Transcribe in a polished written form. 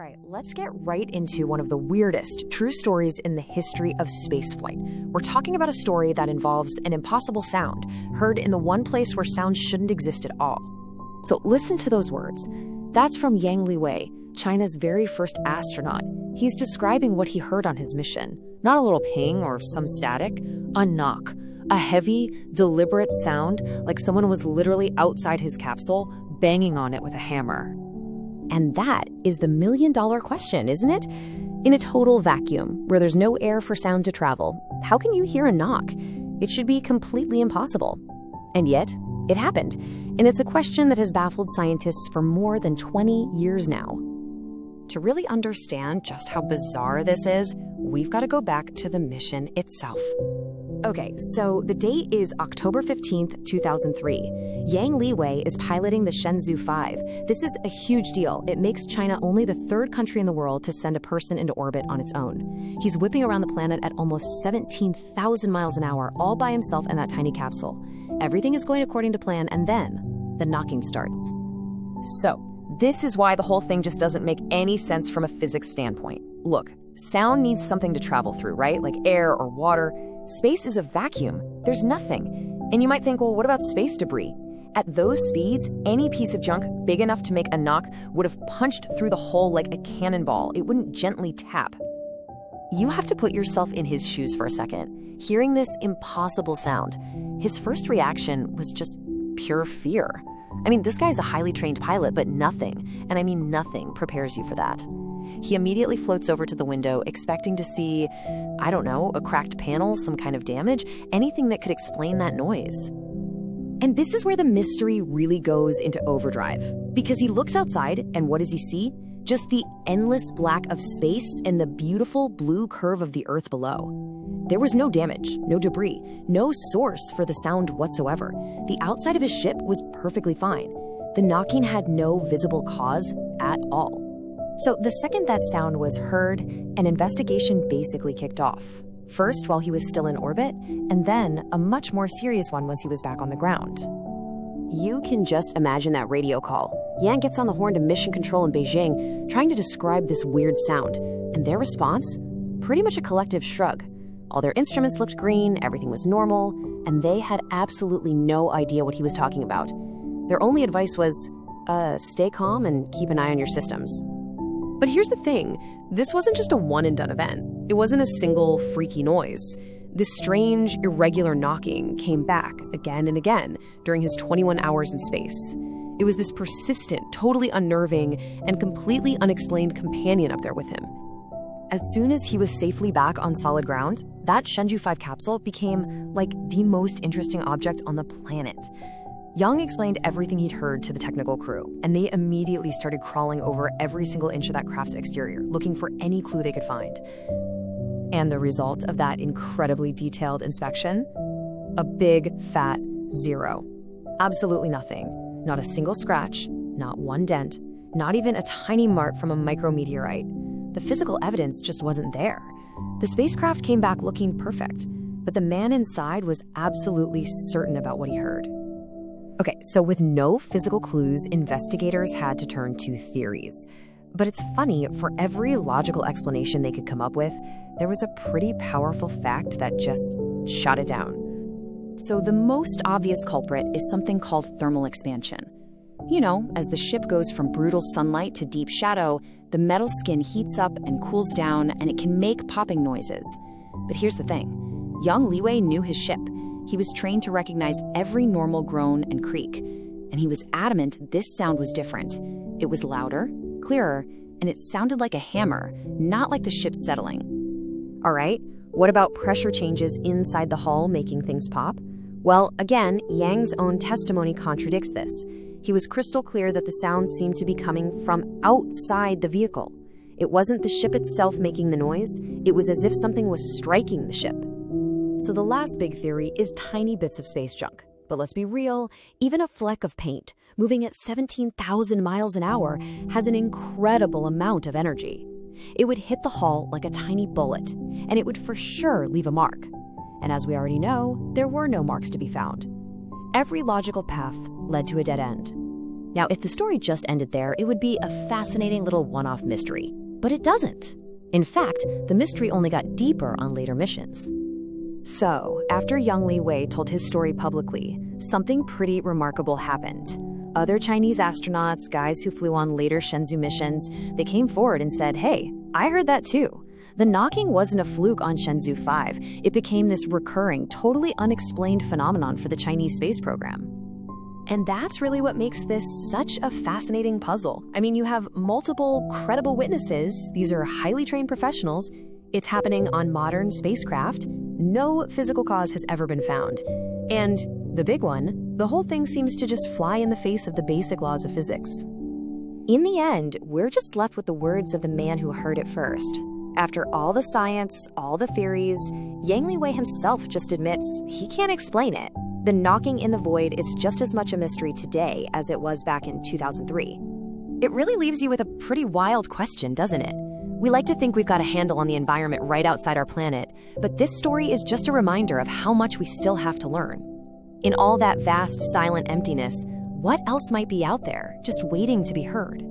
right, let's get right into one of the weirdest true stories in the history of spaceflight. We're talking about a story that involves an impossible sound, heard in the one place where sound shouldn't exist at all. So listen to those words. That's from Yang Liwei, China's very first astronaut. He's describing what he heard on his mission. Not a little ping or some static, a knock. A heavy, deliberate sound like someone was literally outside his capsule, banging on it with a hammer. And that is the million-dollar question, isn't it? In a total vacuum, where there's no air for sound to travel, how can you hear a knock? It should be completely impossible. And yet, it happened. And it's a question that has baffled scientists for more than 20 years now. To really understand just how bizarre this is, we've got to go back to the mission itself. Okay, so the date is October 15th, 2003. Yang Liwei is piloting the Shenzhou 5. This is a huge deal. It makes China only the third country in the world to send a person into orbit on its own. He's whipping around the planet at almost 17,000 miles an hour, all by himself in that tiny capsule. Everything is going according to plan, and then the knocking starts. So, this is why the whole thing just doesn't make any sense from a physics standpoint. Look, sound needs something to travel through, right? Like air or water. Space is a vacuum. There's nothing. And you might think, well, what about space debris? At those speeds, any piece of junk big enough to make a knock would have punched through the hole like a cannonball. It wouldn't gently tap. You have to put yourself in his shoes for a second. Hearing this impossible sound, his first reaction was just pure fear. I mean, this guy's a highly trained pilot, but nothing, and I mean nothing, prepares you for that. He immediately floats over to the window, expecting to see, I don't know, a cracked panel, some kind of damage, anything that could explain that noise. And this is where the mystery really goes into overdrive. Because he looks outside, and what does he see? Just the endless black of space and the beautiful blue curve of the Earth below. There was no damage, no debris, no source for the sound whatsoever. The outside of his ship was perfectly fine. The knocking had no visible cause at all. So the second that sound was heard, an investigation basically kicked off. First while he was still in orbit, and then a much more serious one once he was back on the ground. You can just imagine that radio call. Yang gets on the horn to Mission Control in Beijing, trying to describe this weird sound. And their response? Pretty much a collective shrug. All their instruments looked green, everything was normal, and they had absolutely no idea what he was talking about. Their only advice was, stay calm and keep an eye on your systems. But here's the thing, this wasn't just a one-and-done event. It wasn't a single freaky noise. This strange, irregular knocking came back again and again during his 21 hours in space. It was this persistent, totally unnerving, and completely unexplained companion up there with him. As soon as he was safely back on solid ground, that Shenzhou 5 capsule became like the most interesting object on the planet. Yang explained everything he'd heard to the technical crew, and they immediately started crawling over every single inch of that craft's exterior, looking for any clue they could find. And the result of that incredibly detailed inspection? A big, fat zero. Absolutely nothing. Not a single scratch, not one dent, not even a tiny mark from a micrometeorite. The physical evidence just wasn't there. The spacecraft came back looking perfect, but the man inside was absolutely certain about what he heard. Okay, so with no physical clues, investigators had to turn to theories. But it's funny, for every logical explanation they could come up with, there was a pretty powerful fact that just shot it down. So the most obvious culprit is something called thermal expansion. You know, as the ship goes from brutal sunlight to deep shadow, the metal skin heats up and cools down, and it can make popping noises. But here's the thing. Yang Liwei knew his ship. He was trained to recognize every normal groan and creak, and he was adamant this sound was different. It was louder, clearer, and it sounded like a hammer, not like the ship settling. All right, what about pressure changes inside the hull making things pop? Well, again, Yang's own testimony contradicts this. He was crystal clear that the sound seemed to be coming from outside the vehicle. It wasn't the ship itself making the noise, it was as if something was striking the ship. So the last big theory is tiny bits of space junk. But let's be real, even a fleck of paint, moving at 17,000 miles an hour, has an incredible amount of energy. It would hit the hull like a tiny bullet, and it would for sure leave a mark. And as we already know, there were no marks to be found. Every logical path led to a dead end. Now, if the story just ended there, it would be a fascinating little one-off mystery. But it doesn't. In fact, the mystery only got deeper on later missions. So, after Yang Liwei told his story publicly, something pretty remarkable happened. Other Chinese astronauts, guys who flew on later Shenzhou missions, they came forward and said, "Hey, I heard that too." The knocking wasn't a fluke on Shenzhou 5. It became this recurring, totally unexplained phenomenon for the Chinese space program. And that's really what makes this such a fascinating puzzle. I mean, you have multiple credible witnesses. These are highly trained professionals. It's happening on modern spacecraft. No physical cause has ever been found. And the big one, the whole thing seems to just fly in the face of the basic laws of physics. In the end, we're just left with the words of the man who heard it first. After all the science, all the theories, Yang Liwei himself just admits he can't explain it. The knocking in the void is just as much a mystery today as it was back in 2003. It really leaves you with a pretty wild question, doesn't it? We like to think we've got a handle on the environment right outside our planet, but this story is just a reminder of how much we still have to learn. In all that vast, silent emptiness, what else might be out there, just waiting to be heard?